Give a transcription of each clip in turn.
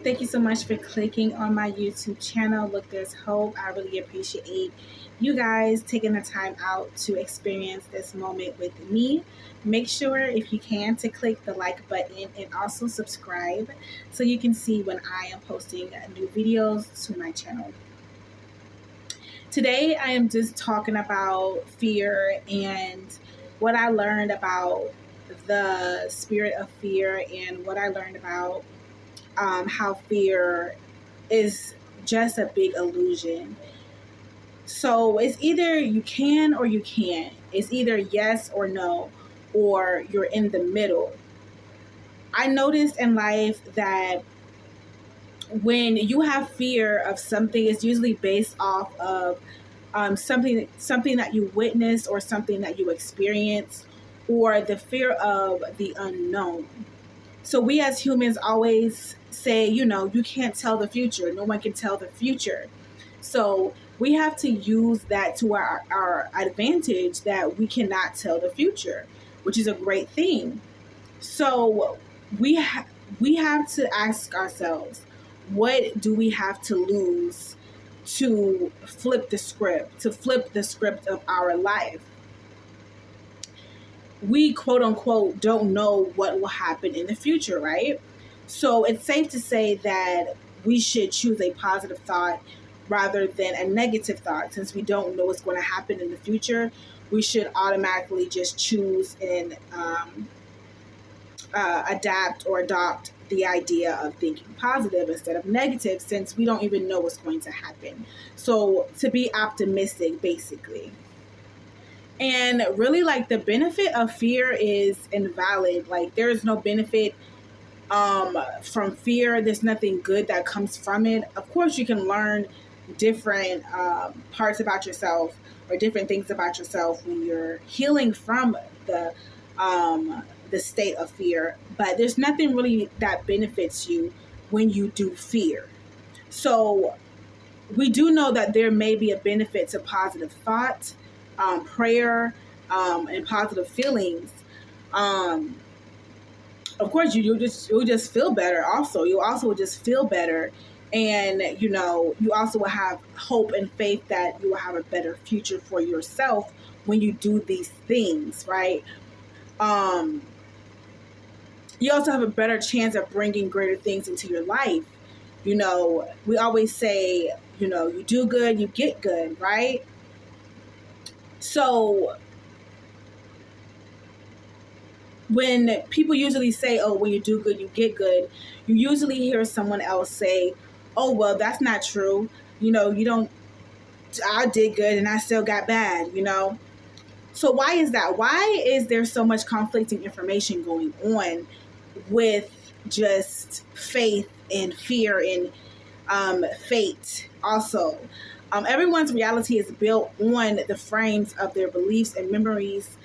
Thank you so much for clicking on my YouTube channel. Look, there's hope. I really appreciate you guys taking the time out to experience this moment with me. Make sure, if you can, to click the like button and also subscribe so you can see when I am posting new videos to my channel. Today, I am just talking about fear and what I learned about the spirit of fear and what I learned about how fear is just a big illusion. So it's either you can or you can't. It's either yes or no, or you're in the middle. I noticed in life that when you have fear of something, it's usually based off of something that you witness or something that you experience, or the fear of the unknown. So we as humans always say, you can't tell the future. No one can tell the future. So we have to use that to our advantage, that we cannot tell the future, which is a great thing. So we have to ask ourselves, what do we have to lose to flip the script, of our life? We quote unquote don't know what will happen in the future, right? So it's safe to say that we should choose a positive thought rather than a negative thought. Since we don't know what's going to happen in the future, we should automatically just choose and adapt or adopt the idea of thinking positive instead of negative, since we don't even know what's going to happen. So to be optimistic, basically. And really, like, the benefit of fear is invalid. Like, there is no benefit from fear. There's nothing good that comes from it. Of course, you can learn different parts about yourself or different things about yourself when you're healing from the state of fear. But there's nothing really that benefits you when you do fear. So we do know that there may be a benefit to positive thought, prayer, and positive feelings. Of course, you'll just feel better. Also, you also will just feel better, and you also will have hope and faith that you will have a better future for yourself when you do these things, right? You also have a better chance of bringing greater things into your life. We always say, you do good, you get good, right? So when people usually say, oh, when you do good, you get good, you usually hear someone else say, oh, well, that's not true. You don't, I did good and I still got bad, So why is that? Why is there so much conflicting information going on with just faith and fear and fate also? Everyone's reality is built on the frames of their beliefs and memories.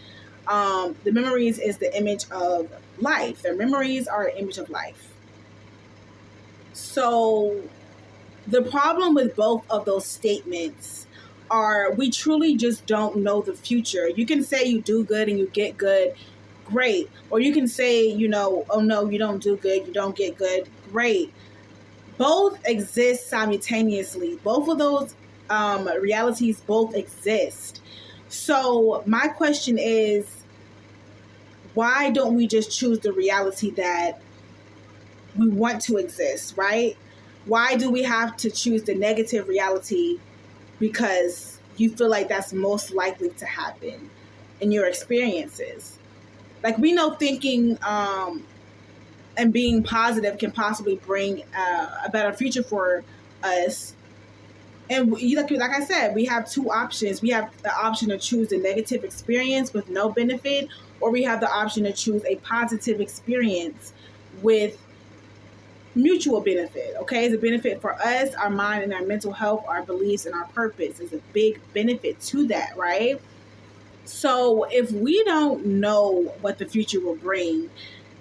The memories is the image of life. Their memories are an image of life. So the problem with both of those statements are we truly just don't know the future. You can say you do good and you get good, great. Or you can say, oh no, you don't do good, you don't get good, great. Both exist simultaneously. Both of those realities both exist. So my question is, why don't we just choose the reality that we want to exist, right? Why do we have to choose the negative reality because you feel like that's most likely to happen in your experiences? Like, we know thinking and being positive can possibly bring a better future for us. And like I said, we have two options. We have the option to choose a negative experience with no benefit, or we have the option to choose a positive experience with mutual benefit. Okay, it's a benefit for us, our mind and our mental health, our beliefs and our purpose. Is a big benefit to that, right? So if we don't know what the future will bring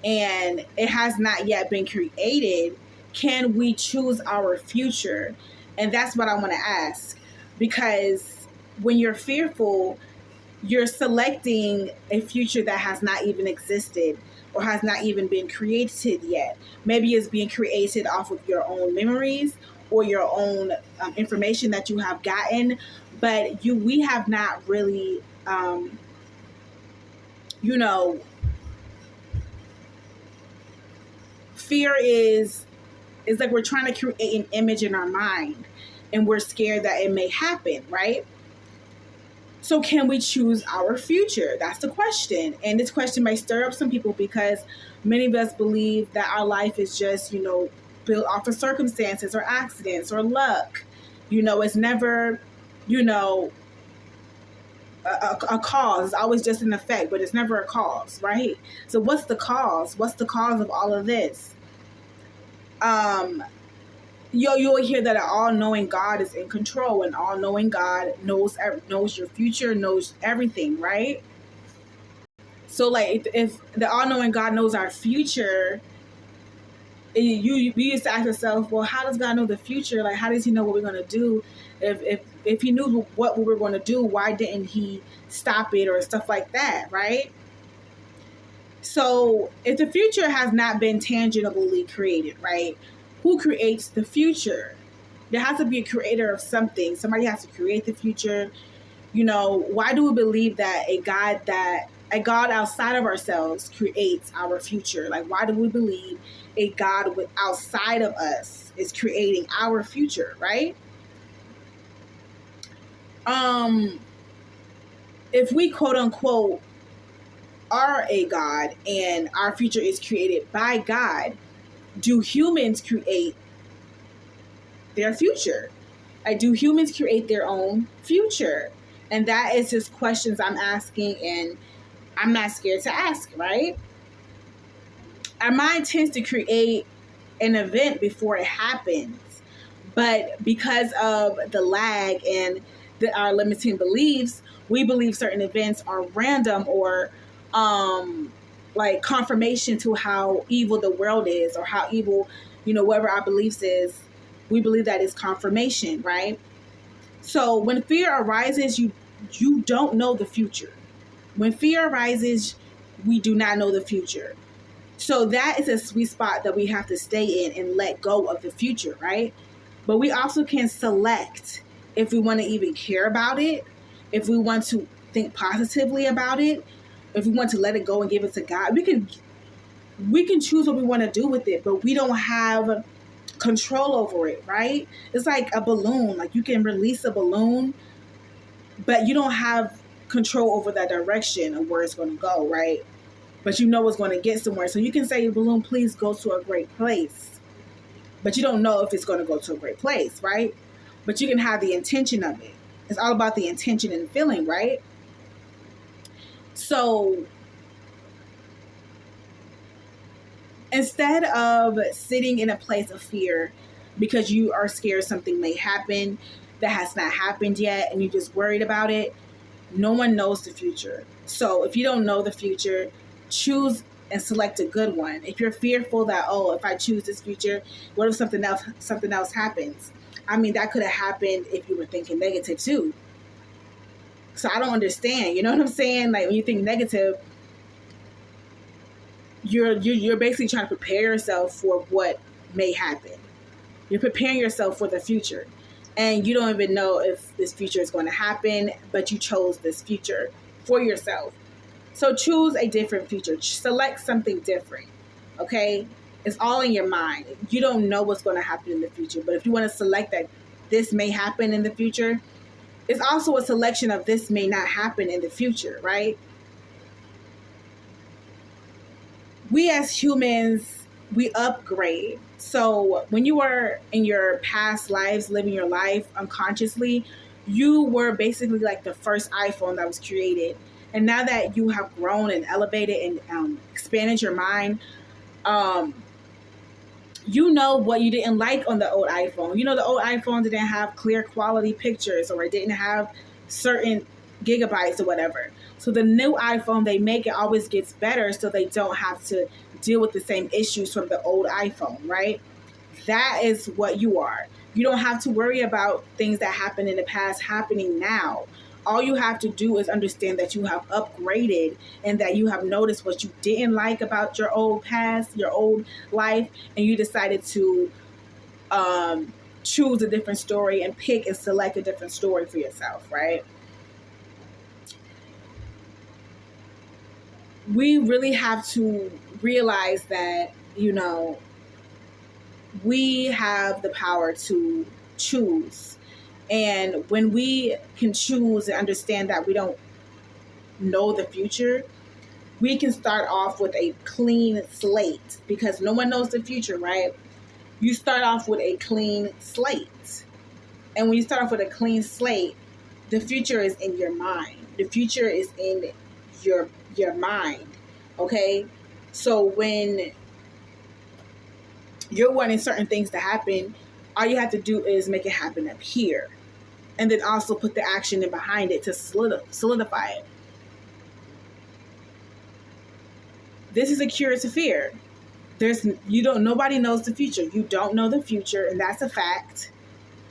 and it has not yet been created, can we choose our future? And that's what I want to ask, because when you're fearful, you're selecting a future that has not even existed. or has not even been created yet. Maybe it's being created off of your own memories or your own information that you have gotten, but we have not really, you know, fear is like we're trying to create an image in our mind and we're scared that it may happen, right? So can we choose our future? That's the question. And this question may stir up some people because many of us believe that our life is just, built off of circumstances or accidents or luck. It's never, a cause. It's always just an effect, but it's never a cause, right? So what's the cause? What's the cause of all of this? You'll hear that an all-knowing God is in control, and all-knowing God knows your future, knows everything, right? So, like, if the all-knowing God knows our future, we used to ask ourselves, well, how does God know the future? Like, how does He know what we're going to do? If He knew what we were going to do, why didn't He stop it or stuff like that, right? So, if the future has not been tangibly created, right? Who creates the future? There has to be a creator of something. Somebody has to create the future. Why do we believe that a God outside of ourselves creates our future? Like, why do we believe a God outside of us is creating our future, right? If we quote unquote are a God and our future is created by God, do humans create their future? Like, do humans create their own future? And that is just questions I'm asking, and I'm not scared to ask, right? Our mind tends to create an event before it happens, but because of the lag and our limiting beliefs, we believe certain events are random or like confirmation to how evil the world is, or how evil, whatever our beliefs is, we believe that is confirmation, right? So when fear arises, you don't know the future. When fear arises, we do not know the future. So that is a sweet spot that we have to stay in and let go of the future, right? But we also can select if we want to even care about it, if we want to think positively about it, if we want to let it go and give it to God. We can choose what we want to do with it, but we don't have control over it, right? It's like a balloon. Like, you can release a balloon, but you don't have control over that direction of where it's going to go, right? But it's going to get somewhere. So you can say, balloon, please go to a great place, but you don't know if it's going to go to a great place, right? But you can have the intention of it. It's all about the intention and feeling, right? So instead of sitting in a place of fear because you are scared something may happen that has not happened yet and you're just worried about it, no one knows the future. So if you don't know the future, choose and select a good one. If you're fearful that, if I choose this future, what if something else happens? I mean, that could have happened if you were thinking negative too. So I don't understand. You know what I'm saying? Like, when you think negative, you're basically trying to prepare yourself for what may happen. You're preparing yourself for the future. And you don't even know if this future is going to happen, but you chose this future for yourself. So choose a different future. Select something different, okay? It's all in your mind. You don't know what's going to happen in the future, but if you want to select that this may happen in the future, it's also a selection of this may not happen in the future, right? We as humans, we upgrade. So when you were in your past lives, living your life unconsciously, you were basically like the first iPhone that was created. And now that you have grown and elevated and expanded your mind, you know what you didn't like on the old iPhone. The old iPhone didn't have clear quality pictures, or it didn't have certain gigabytes or whatever. So the new iPhone they make, it always gets better so they don't have to deal with the same issues from the old iPhone, right? That is what you are. You don't have to worry about things that happened in the past happening now. All you have to do is understand that you have upgraded and that you have noticed what you didn't like about your old past, your old life, and you decided to choose a different story and pick and select a different story for yourself, right? We really have to realize that, we have the power to choose. And when we can choose and understand that we don't know the future, we can start off with a clean slate, because no one knows the future, right? You start off with a clean slate. And when you start off with a clean slate, the future is in your mind. The future is in your mind. Okay? So when you're wanting certain things to happen, all you have to do is make it happen up here. And then also put the action in behind it to solidify it. This is a cure to fear. Nobody knows the future. You don't know the future, and that's a fact.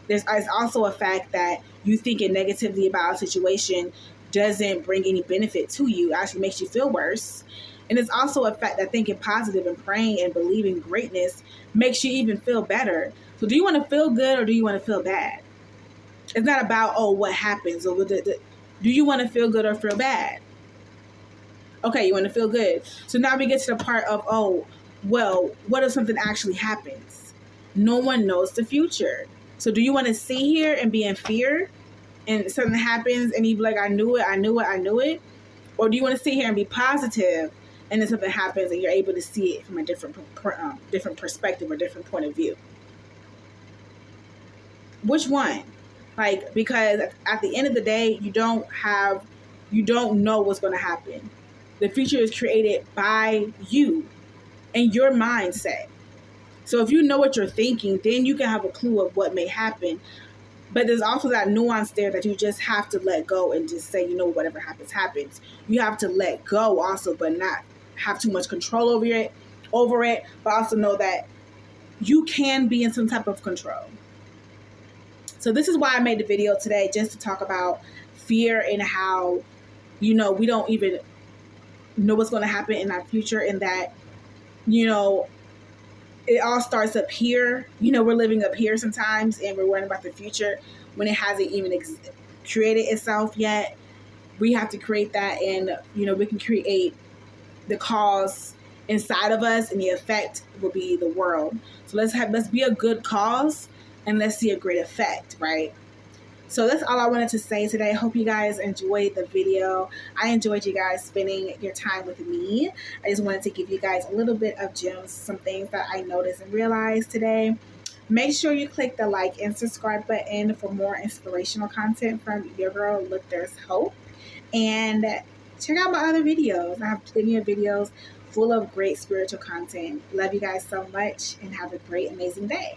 It's also a fact that you thinking negatively about a situation doesn't bring any benefit to you. It actually makes you feel worse. And it's also a fact that thinking positive and praying and believing greatness makes you even feel better. So do you want to feel good or do you want to feel bad? It's not about, what happens. Or do you want to feel good or feel bad? Okay, you want to feel good. So now we get to the part of, what if something actually happens? No one knows the future. So do you want to sit here and be in fear and something happens and you be like, I knew it? Or do you want to sit here and be positive and then something happens and you're able to see it from a different perspective or different point of view? Which one? Because at the end of the day, you don't know what's going to happen. The future is created by you and your mindset. So if you know what you're thinking, then you can have a clue of what may happen. But there's also that nuance there that you just have to let go and just say, whatever happens, happens. You have to let go also, but not have too much control over it, but also know that you can be in some type of control. So this is why I made the video today, just to talk about fear and how, we don't even know what's going to happen in our future, and that, it all starts up here. We're living up here sometimes and we're worrying about the future when it hasn't even created itself yet. We have to create that, and, we can create the cause inside of us, and the effect will be the world. So let's be a good cause and let's see a great effect, right? So that's all I wanted to say today. I hope you guys enjoyed the video. I enjoyed you guys spending your time with me. I just wanted to give you guys a little bit of gems, some things that I noticed and realized today. Make sure you click the like and subscribe button for more inspirational content from your girl, Look There's Hope. And check out my other videos. I have plenty of videos full of great spiritual content. Love you guys so much and have a great, amazing day.